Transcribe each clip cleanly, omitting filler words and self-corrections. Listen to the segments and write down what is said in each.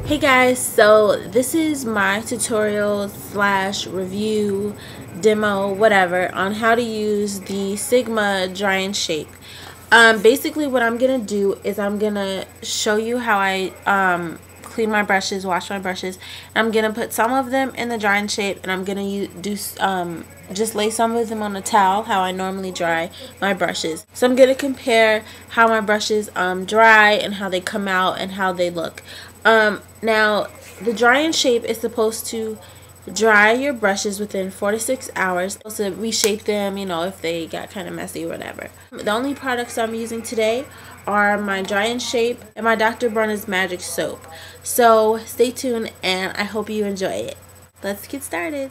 Hey guys, so this is my tutorial slash review demo whatever on how to use the Sigma dryn'shape. Basically what I'm gonna do is I'm gonna show you how I clean my brushes, wash my brushes. I'm gonna put some of them in the dryn'shape, and I'm gonna just lay some of them on a towel how I normally dry my brushes. So I'm gonna compare how my brushes dry and how they come out and how they look. Now the dryn'shape is supposed to dry your brushes within 4 to 6 hours. Supposed to reshape them, you know, if they got kind of messy or whatever. The only products I'm using today are my dryn'shape and my Dr. Bronners magic soap. So stay tuned and I hope you enjoy it. Let's get started.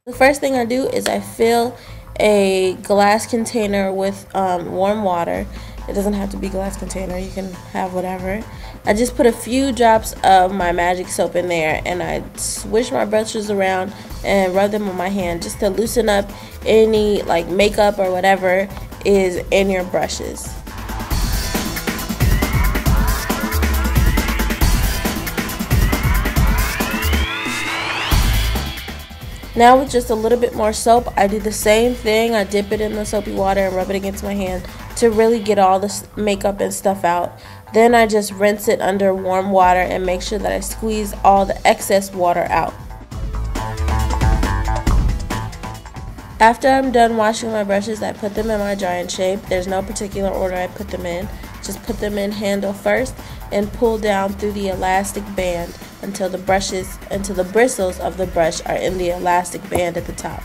The first thing I do is I fill a glass container with warm water. It doesn't have to be a glass container, you can have whatever. I just put a few drops of my magic soap in there, and I swish my brushes around and rub them on my hand just to loosen up any like makeup or whatever is in your brushes. Now with just a little bit more soap, I do the same thing. I dip it in the soapy water and rub it against my hand to really get all the makeup and stuff out. Then I just rinse it under warm water and make sure that I squeeze all the excess water out. After I'm done washing my brushes, I put them in my dryn'shape. There's no particular order I put them in. Just put them in handle first and pull down through the elastic band until the bristles of the brush are in the elastic band at the top.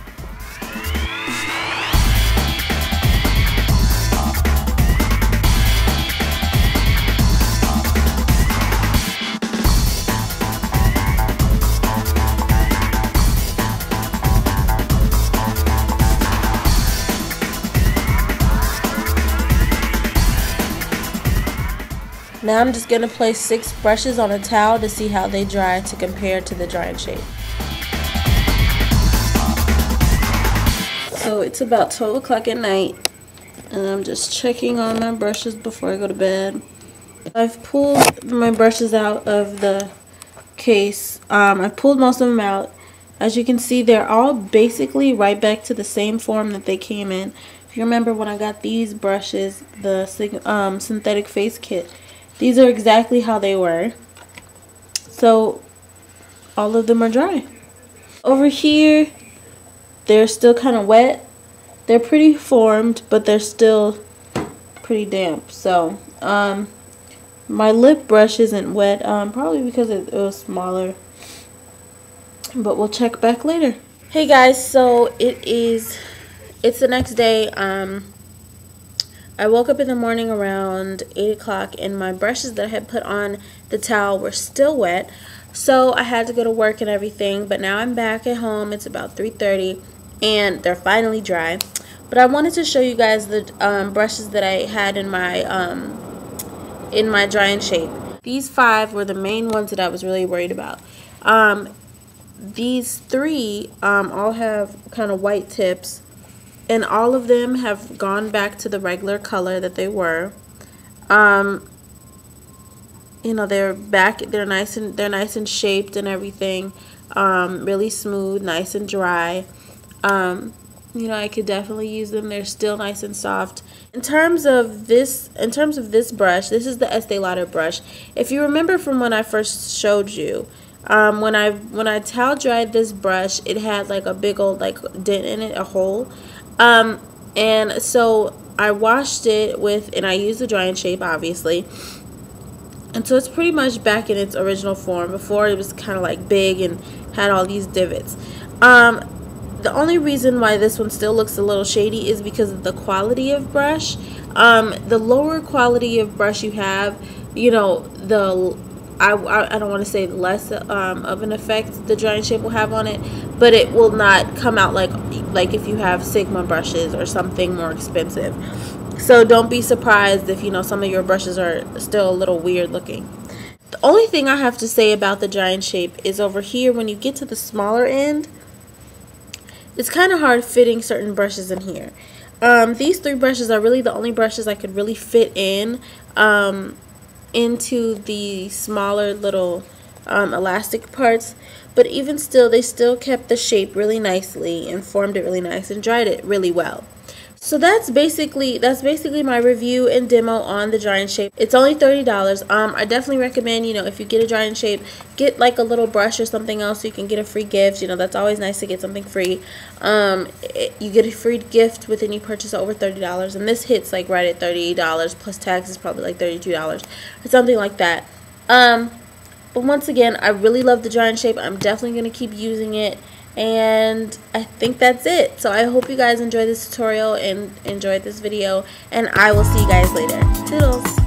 Now I'm just going to place 6 brushes on a towel to see how they dry to compare to the dryn'shape. So it's about 12 o'clock at night and I'm just checking on my brushes before I go to bed. I've pulled my brushes out of the case. I've pulled most of them out. As you can see, they're all basically right back to the same form that they came in. If you remember when I got these brushes, the synthetic face kit, these are exactly how they were. So all of them are dry. Over here, they're still kind of wet. They're pretty formed, but they're still pretty damp. So my lip brush isn't wet, probably because it was smaller. But we'll check back later. Hey guys, so it's the next day. I woke up in the morning around 8 o'clock and my brushes that I had put on the towel were still wet. So I had to go to work and everything, but now I'm back at home. It's about 3:30 and they're finally dry. But I wanted to show you guys the brushes that I had in my dryn'shape. These 5 were the main ones that I was really worried about. These 3 all have kind of white tips. And all of them have gone back to the regular color that they were. You know, they're back. They're nice and shaped and everything. Really smooth, nice and dry. You know, I could definitely use them. They're still nice and soft. In terms of this brush, this is the Estee Lauder brush. If you remember from when I first showed you, when I towel dried this brush, it had like a big old like dent in it, a hole. And so I washed it with, and I used the dryn'shape obviously, and so it's pretty much back in its original form. Before it was kind of like big and had all these divots. The only reason why this one still looks a little shady is because of the quality of brush. The lower quality of brush you have, you know, I don't want to say less of an effect the dryn'shape will have on it, but it will not come out like if you have Sigma brushes or something more expensive. So don't be surprised if, you know, some of your brushes are still a little weird looking. The only thing I have to say about the dryn'shape is over here when you get to the smaller end, it's kind of hard fitting certain brushes in here. These 3 brushes are really the only brushes I could really fit in into the smaller little elastic parts, but even still, they still kept the shape really nicely and formed it really nice and dried it really well. So that's basically my review and demo on the dryn'shape. It's only $30. I definitely recommend, you know, if you get a dryn'shape, get like a little brush or something else so you can get a free gift. You know, that's always nice to get something free. You get a free gift with any purchase over $30, and this hits like right at $38 plus tax is probably like $32 or something like that. But once again, I really love the dryn'shape. I'm definitely going to keep using it. And I think that's it. So I hope you guys enjoyed this tutorial and enjoyed this video. And I will see you guys later. Toodles!